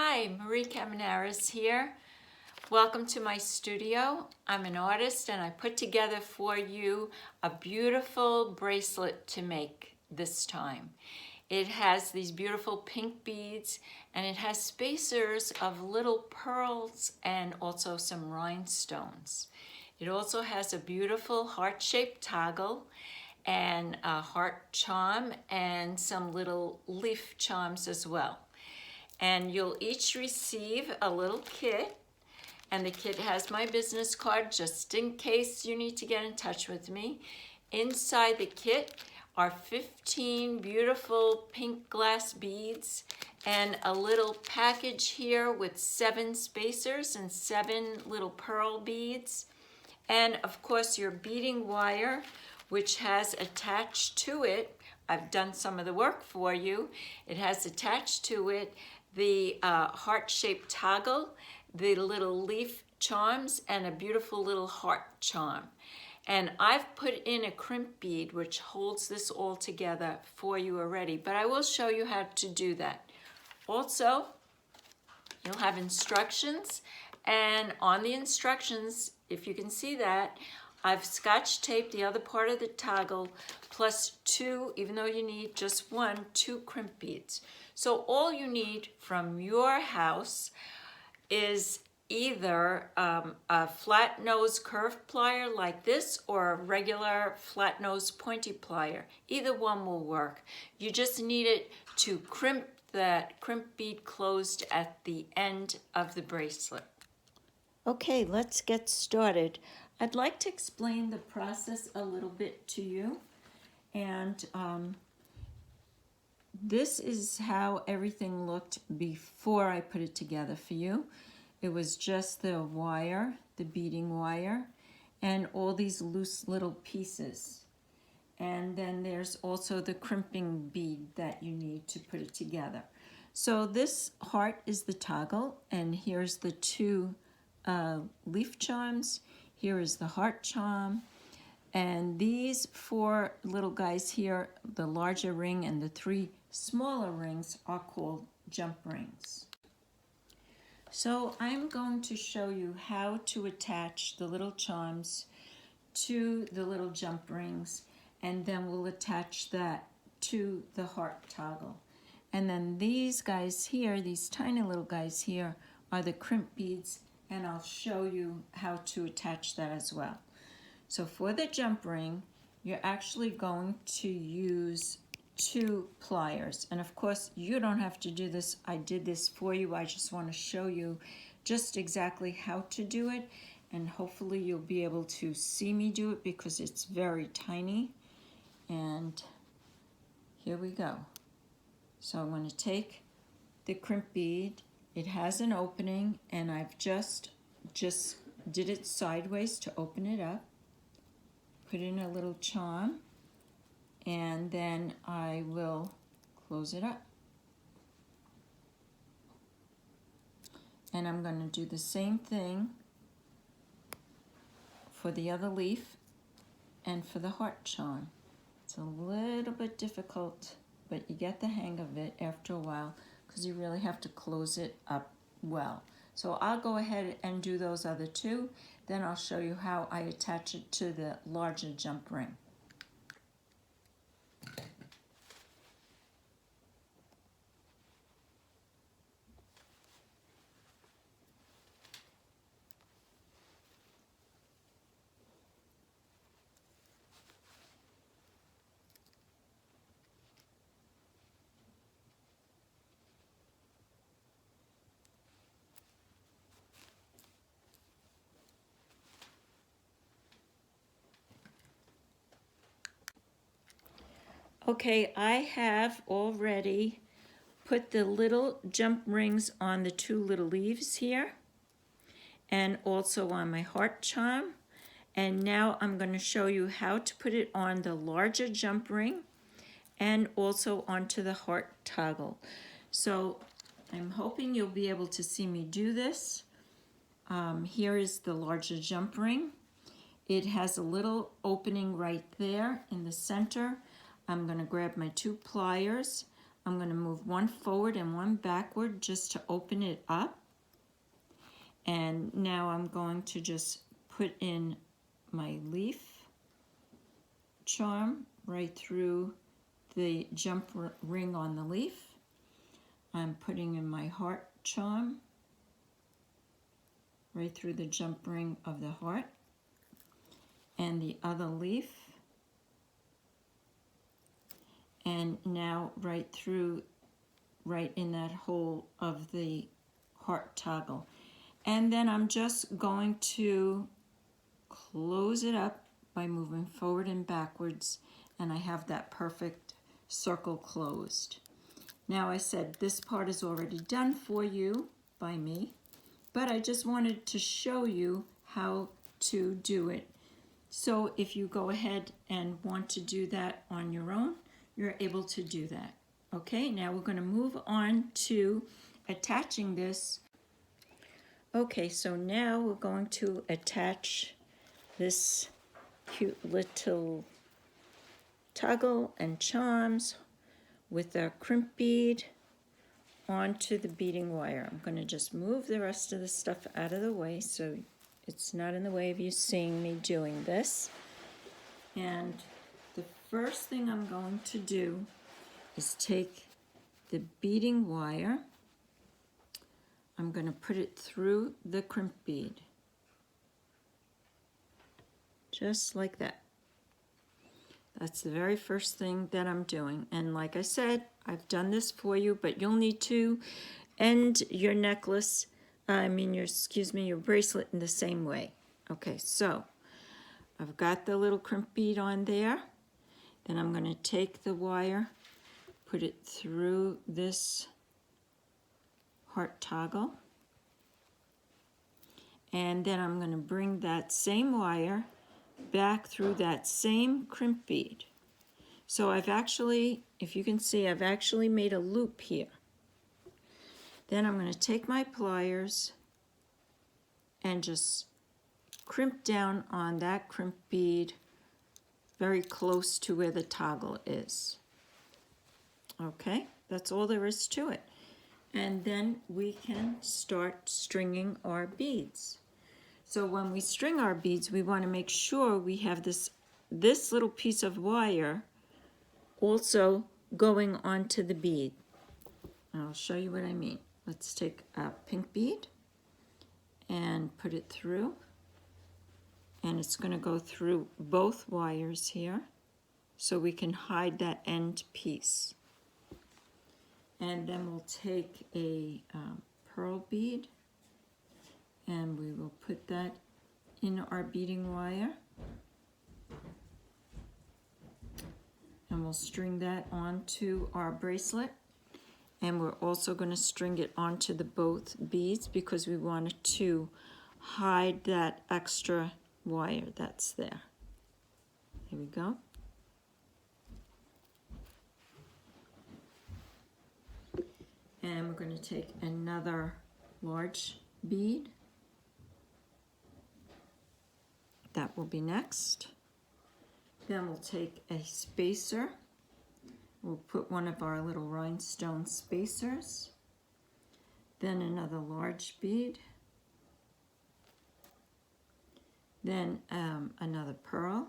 Hi, Marie Camenares here. Welcome to my studio. I'm an artist and I put together for you a beautiful bracelet to make this time. It has these beautiful pink beads and it has spacers of little pearls and also some rhinestones. It also has a beautiful heart-shaped toggle and a heart charm and some little leaf charms as well. And you'll each receive a little kit, and the kit has my business card just in case you need to get in touch with me. Inside the kit are 15 beautiful pink glass beads and a little package here with 7 spacers and 7 little pearl beads. And of course your beading wire, which has attached to it, I've done some of the work for you, it has attached to it the heart-shaped toggle, the little leaf charms, and a beautiful little heart charm. And I've put in a crimp bead which holds this all together for you already, but I will show you how to do that. Also, you'll have instructions, and on the instructions, if you can see that, I've scotch taped the other part of the toggle plus 2, even though you need just 1, 2 crimp beads. So all you need from your house is either a flat nose curved plier like this or a regular flat nose pointy plier. Either one will work. You just need it to crimp that crimp bead closed at the end of the bracelet. Okay, let's get started. I'd like to explain the process a little bit to you, and this is how everything looked before I put it together for you. It was just the wire, the beading wire, and all these loose little pieces. And then there's also the crimping bead that you need to put it together. So this heart is the toggle, and here's the 2 leaf charms. Here is the heart charm. And these 4 little guys here, the larger ring and the 3 smaller rings, are called jump rings. So I'm going to show you how to attach the little charms to the little jump rings, and then we'll attach that to the heart toggle. And then these guys here, these tiny little guys here, are the crimp beads, and I'll show you how to attach that as well. So for the jump ring, you're actually going to use 2 pliers. And of course, you don't have to do this. I did this for you. I just want to show you just exactly how to do it. And hopefully you'll be able to see me do it because it's very tiny. And here we go. So I'm going to take the crimp bead. It has an opening, and I've just did it sideways to open it up. Put in a little charm, and then I will close it up. And I'm going to do the same thing for the other leaf and for the heart charm. It's a little bit difficult, but you get the hang of it after a while because you really have to close it up well. So I'll go ahead and do those other 2. Then I'll show you how I attach it to the larger jump ring. Okay, I have already put the little jump rings on the 2 little leaves here and also on my heart charm. And now I'm going to show you how to put it on the larger jump ring and also onto the heart toggle. So I'm hoping you'll be able to see me do this. Here is the larger jump ring. It has a little opening right there in the center. I'm going to grab my 2 pliers. I'm going to move one forward and one backward just to open it up. And now I'm going to just put in my leaf charm right through the jump ring on the leaf. I'm putting in my heart charm right through the jump ring of the heart, and the other leaf, and now right in that hole of the heart toggle. And then I'm just going to close it up by moving forward and backwards, and I have that perfect circle closed. Now I said this part is already done for you by me, but I just wanted to show you how to do it. So if you go ahead and want to do that on your own, you're able to do that. Okay, now we're going to move on to attaching this. Okay, so now we're going to attach this cute little toggle and charms with our crimp bead onto the beading wire. I'm going to just move the rest of the stuff out of the way so it's not in the way of you seeing me doing this. And the first thing I'm going to do is take the beading wire. I'm going to put it through the crimp bead. Just like that. That's the very first thing that I'm doing. And like I said, I've done this for you, but you'll need to end your necklace, your bracelet in the same way. Okay, so I've got the little crimp bead on there. Then I'm going to take the wire, put it through this heart toggle. And then I'm going to bring that same wire back through that same crimp bead. So I've actually, if you can see, I've actually made a loop here. Then I'm going to take my pliers and just crimp down on that crimp bead very close to where the toggle is. Okay, that's all there is to it. And then we can start stringing our beads. So when we string our beads, we want to make sure we have this little piece of wire also going onto the bead. I'll show you what I mean. Let's take a pink bead and put it through. And it's going to go through both wires here so we can hide that end piece. And then we'll take a pearl bead and we will put that in our beading wire. And we'll string that onto our bracelet. And we're also going to string it onto the both beads because we want to hide that extra wire that's there. Here we go. And we're going to take another large bead. That will be next. Then we'll take a spacer. We'll put one of our little rhinestone spacers. Then another large bead. Then another pearl.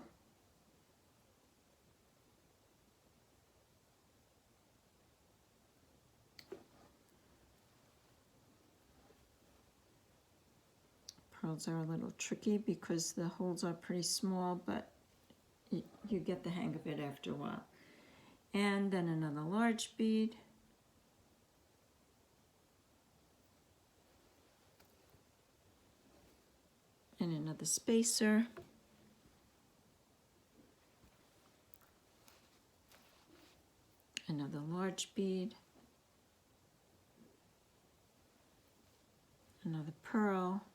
Pearls are a little tricky because the holes are pretty small, but you get the hang of it after a while. And then another large bead. And another spacer. Another large bead. Another pearl.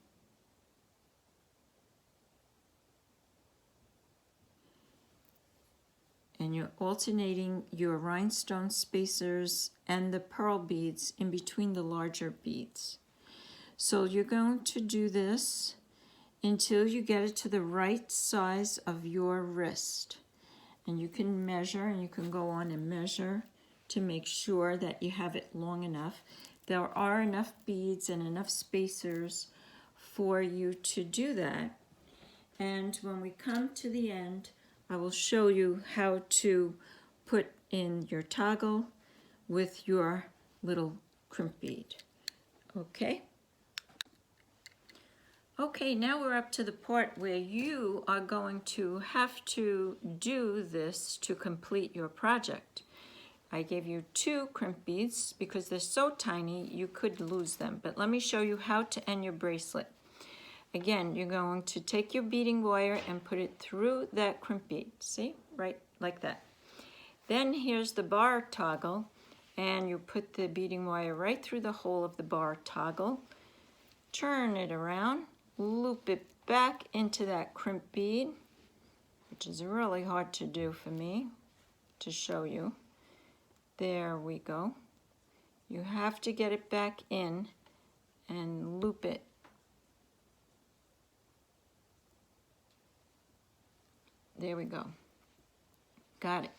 And you're alternating your rhinestone spacers and the pearl beads in between the larger beads. So you're going to do this until you get it to the right size of your wrist. And you can measure, and you can go on and measure to make sure that you have it long enough. There are enough beads and enough spacers for you to do that. And when we come to the end, I will show you how to put in your toggle with your little crimp bead. Okay? Okay, now we're up to the part where you are going to have to do this to complete your project. I gave you 2 crimp beads because they're so tiny you could lose them, but let me show you how to end your bracelet. Again, you're going to take your beading wire and put it through that crimp bead, see, right like that. Then here's the bar toggle, and you put the beading wire right through the hole of the bar toggle, turn it around, loop it back into that crimp bead, which is really hard to do for me to show you. There we go. You have to get it back in and loop it. There we go. Got it.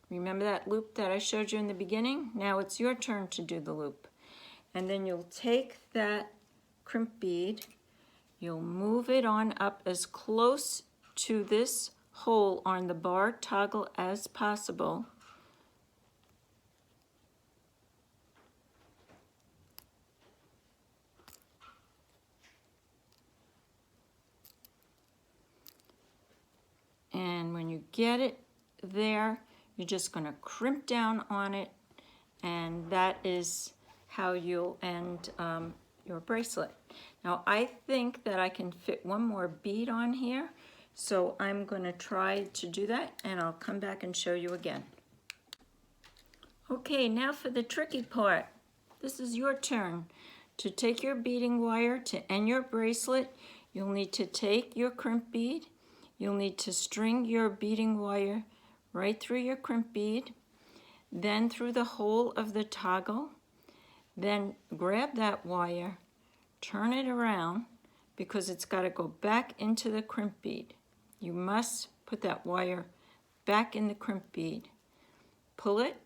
Remember that loop that I showed you in the beginning? Now it's your turn to do the loop. And then you'll take that crimp bead, you'll move it on up as close to this hole on the bar toggle as possible. And when you get it there, you're just going to crimp down on it, and that is how you'll end your bracelet. Now I think that I can fit one more bead on here, so I'm going to try to do that, and I'll come back and show you again. Okay, now for the tricky part. This is your turn. To take your beading wire to end your bracelet, you'll need to take your crimp bead, you'll need to string your beading wire right through your crimp bead, then through the hole of the toggle, then grab that wire, turn it around because it's got to go back into the crimp bead. You must put that wire back in the crimp bead. Pull it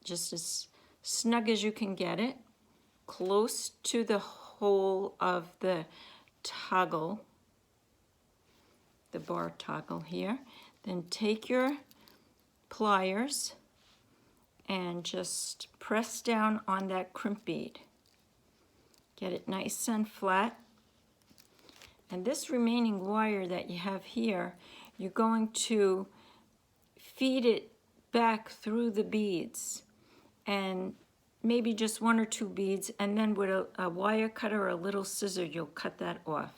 just as snug as you can get it, close to the hole of the toggle, the bar toggle here. Then take your pliers and just press down on that crimp bead. Get it nice and flat. And this remaining wire that you have here, you're going to feed it back through the beads, and maybe just 1 or 2 beads, and then with a wire cutter or a little scissor, you'll cut that off.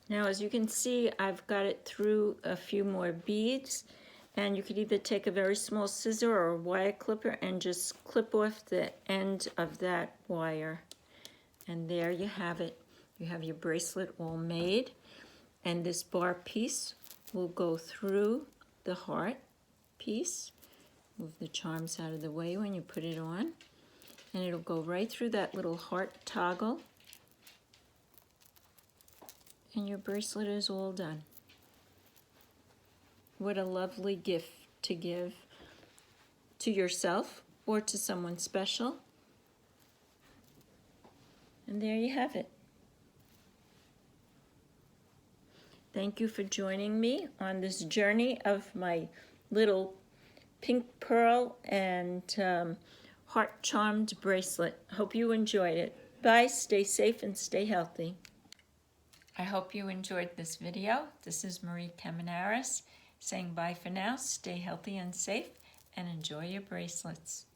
Now, as you can see, I've got it through a few more beads, and you could either take a very small scissor or a wire clipper and just clip off the end of that wire. And there you have it. You have your bracelet all made, and this bar piece will go through the heart piece. Move the charms out of the way when you put it on, and it'll go right through that little heart toggle, and your bracelet is all done. What a lovely gift to give to yourself or to someone special. And there you have it. Thank you for joining me on this journey of my little pink pearl and heart charmed bracelet. Hope you enjoyed it. Bye, stay safe and stay healthy. I hope you enjoyed this video. This is Marie Camenares saying bye for now. Stay healthy and safe, and enjoy your bracelets.